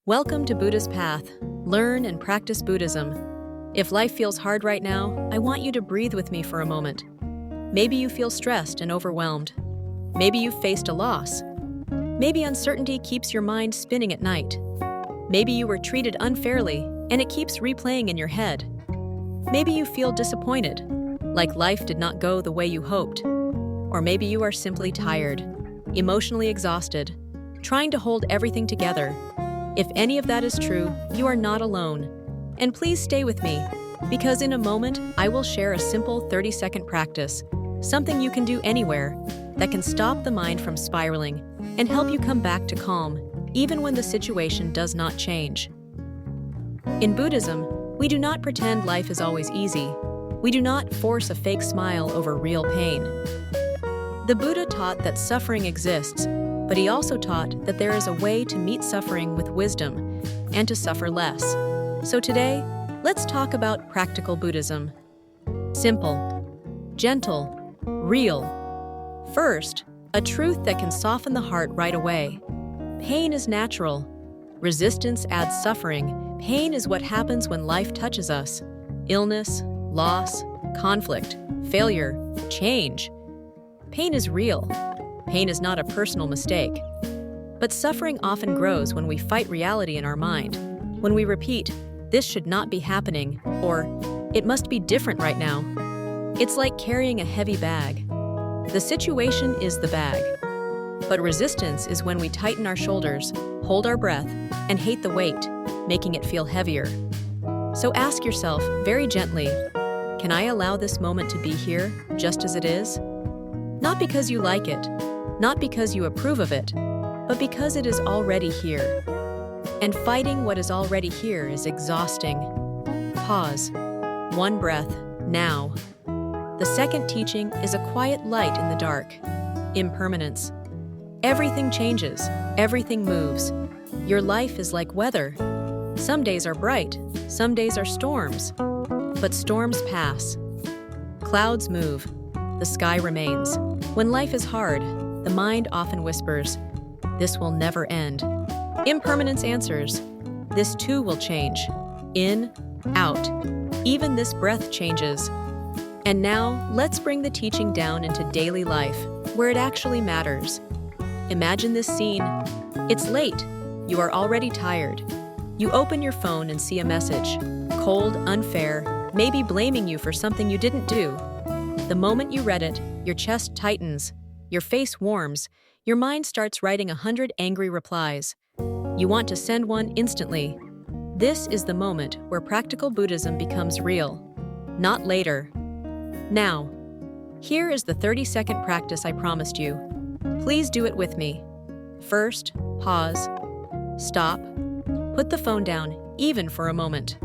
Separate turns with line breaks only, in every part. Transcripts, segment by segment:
Welcome to Buddha's Path. Learn and practice Buddhism. If life feels hard right now, I want you to breathe with me for a moment. Maybe you feel stressed and overwhelmed. Maybe you've faced a loss. Maybe uncertainty keeps your mind spinning at night. Maybe you were treated unfairly and it keeps replaying in your head. Maybe you feel disappointed, like life did not go the way you hoped. Or maybe you are simply tired, emotionally exhausted, trying to hold everything together. If any of that is true, you are not alone. And please stay with me, because in a moment, I will share a simple 30-second practice, something you can do anywhere, that can stop the mind from spiraling and help you come back to calm, even when the situation does not change. In Buddhism, we do not pretend life is always easy. We do not force a fake smile over real pain. The Buddha taught that suffering exists, but he also taught that there is a way to meet suffering with wisdom and to suffer less. So today, let's talk about practical Buddhism. Simple, gentle, real. First, a truth that can soften the heart right away. Pain is natural. Resistance adds suffering. Pain is what happens when life touches us. Illness, loss, conflict, failure, change. Pain is real. Pain is not a personal mistake. But suffering often grows when we fight reality in our mind, when we repeat, "This should not be happening," or "It must be different right now." It's like carrying a heavy bag. The situation is the bag. But resistance is when we tighten our shoulders, hold our breath, and hate the weight, making it feel heavier. So ask yourself very gently, can I allow this moment to be here, just as it is? Not because you like it, not because you approve of it, but because it is already here. And fighting what is already here is exhausting. Pause. One breath, now. The second teaching is a quiet light in the dark. Impermanence. Everything changes, everything moves. Your life is like weather. Some days are bright, some days are storms. But storms pass. Clouds move, the sky remains. When life is hard, the mind often whispers, "This will never end." Impermanence answers, "This too will change." In, out. Even this breath changes. And now, let's bring the teaching down into daily life, where it actually matters. Imagine this scene. It's late. You are already tired. You open your phone and see a message. Cold, unfair, maybe blaming you for something you didn't do. The moment you read it, your chest tightens. Your face warms. Your mind starts writing 100 angry replies. You want to send one instantly. This is the moment where practical Buddhism becomes real. Not later. Now. Here is the 30-second practice I promised you. Please do it with me. First, pause. Stop. Put the phone down, even for a moment.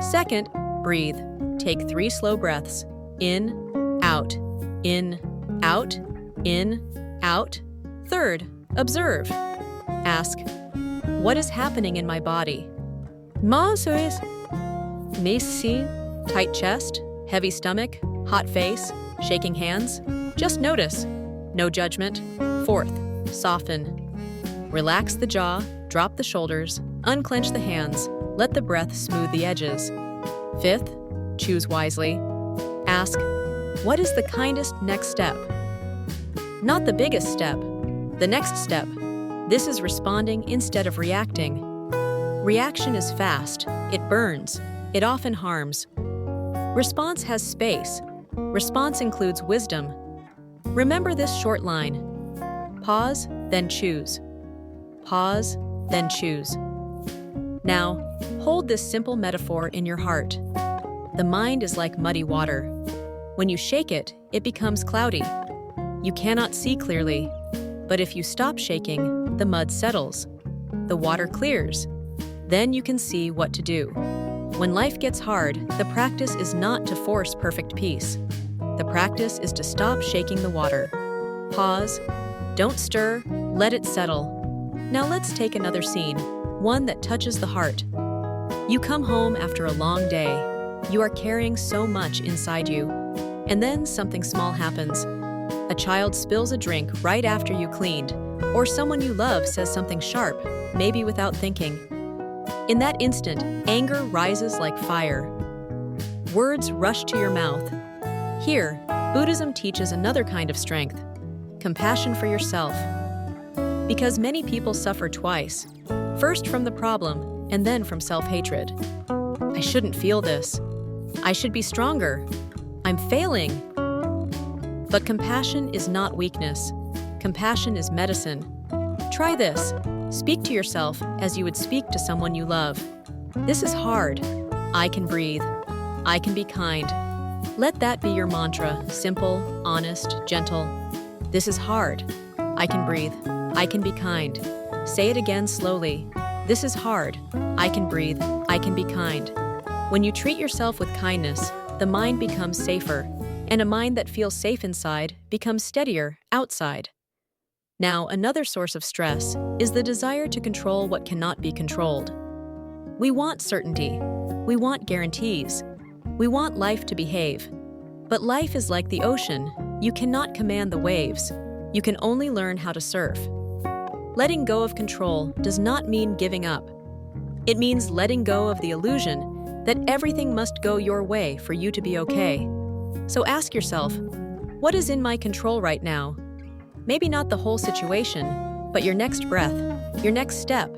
Second, breathe. Take 3 slow breaths. In, out, in, out, in, out. Third, observe. Ask, what is happening in my body? Tight chest, heavy stomach, hot face, shaking hands. Just notice. No judgment. Fourth, soften. Relax the jaw, drop the shoulders, unclench the hands, let the breath smooth the edges. Fifth, choose wisely. Ask, what is the kindest next step? Not the biggest step, the next step. This is responding instead of reacting. Reaction is fast, it burns, it often harms. Response has space. Response includes wisdom. Remember this short line. Pause, then choose. Pause, then choose. Now, hold this simple metaphor in your heart. The mind is like muddy water. When you shake it, it becomes cloudy. You cannot see clearly, but if you stop shaking, the mud settles. The water clears. Then you can see what to do. When life gets hard, the practice is not to force perfect peace. The practice is to stop shaking the water. Pause. Don't stir. Let it settle. Now let's take another scene, one that touches the heart. You come home after a long day. You are carrying so much inside you. And then something small happens. A child spills a drink right after you cleaned, or someone you love says something sharp, maybe without thinking. In that instant, anger rises like fire. Words rush to your mouth. Here, Buddhism teaches another kind of strength, compassion for yourself. Because many people suffer twice, first from the problem and then from self-hatred. I shouldn't feel this. I should be stronger. I'm failing. But compassion is not weakness. Compassion is medicine. Try this. Speak to yourself as you would speak to someone you love. This is hard. I can breathe. I can be kind. Let that be your mantra, simple, honest, gentle. This is hard. I can breathe. I can be kind. Say it again slowly. This is hard. I can breathe. I can be kind. When you treat yourself with kindness, the mind becomes safer, and a mind that feels safe inside becomes steadier outside. Now, another source of stress is the desire to control what cannot be controlled. We want certainty. We want guarantees. We want life to behave. But life is like the ocean. You cannot command the waves. You can only learn how to surf. Letting go of control does not mean giving up. It means letting go of the illusion that everything must go your way for you to be okay. So ask yourself, what is in my control right now? Maybe not the whole situation, but your next breath, your next step,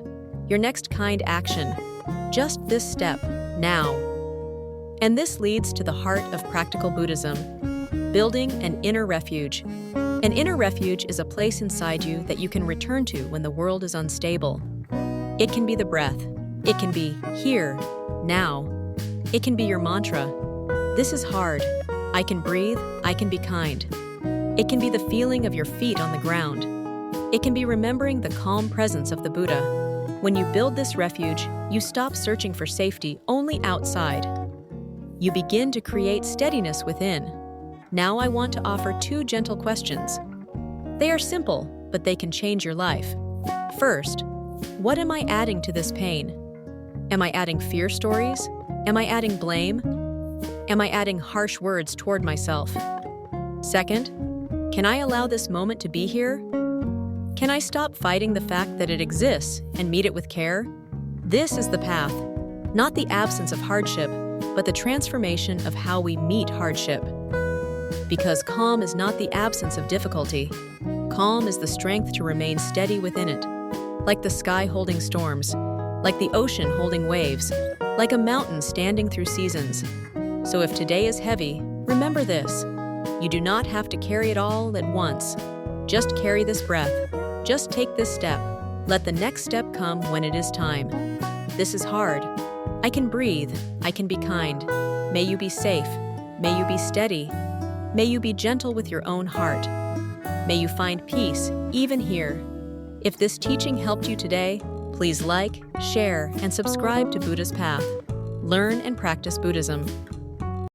your next kind action. Just this step, now. And this leads to the heart of practical Buddhism, building an inner refuge. An inner refuge is a place inside you that you can return to when the world is unstable. It can be the breath. It can be here, now. It can be your mantra. This is hard. I can breathe. I can be kind. It can be the feeling of your feet on the ground. It can be remembering the calm presence of the Buddha. When you build this refuge, you stop searching for safety only outside. You begin to create steadiness within. Now I want to offer 2 gentle questions. They are simple, but they can change your life. First, what am I adding to this pain? Am I adding fear stories? Am I adding blame? Am I adding harsh words toward myself? Second, can I allow this moment to be here? Can I stop fighting the fact that it exists and meet it with care? This is the path, not the absence of hardship, but the transformation of how we meet hardship. Because calm is not the absence of difficulty. Calm is the strength to remain steady within it. Like the sky holding storms, like the ocean holding waves, like a mountain standing through seasons. So if today is heavy, remember this. You do not have to carry it all at once. Just carry this breath. Just take this step. Let the next step come when it is time. This is hard. I can breathe. I can be kind. May you be safe. May you be steady. May you be gentle with your own heart. May you find peace, even here. If this teaching helped you today, please like, share, and subscribe to Buddha's Path. Learn and practice Buddhism.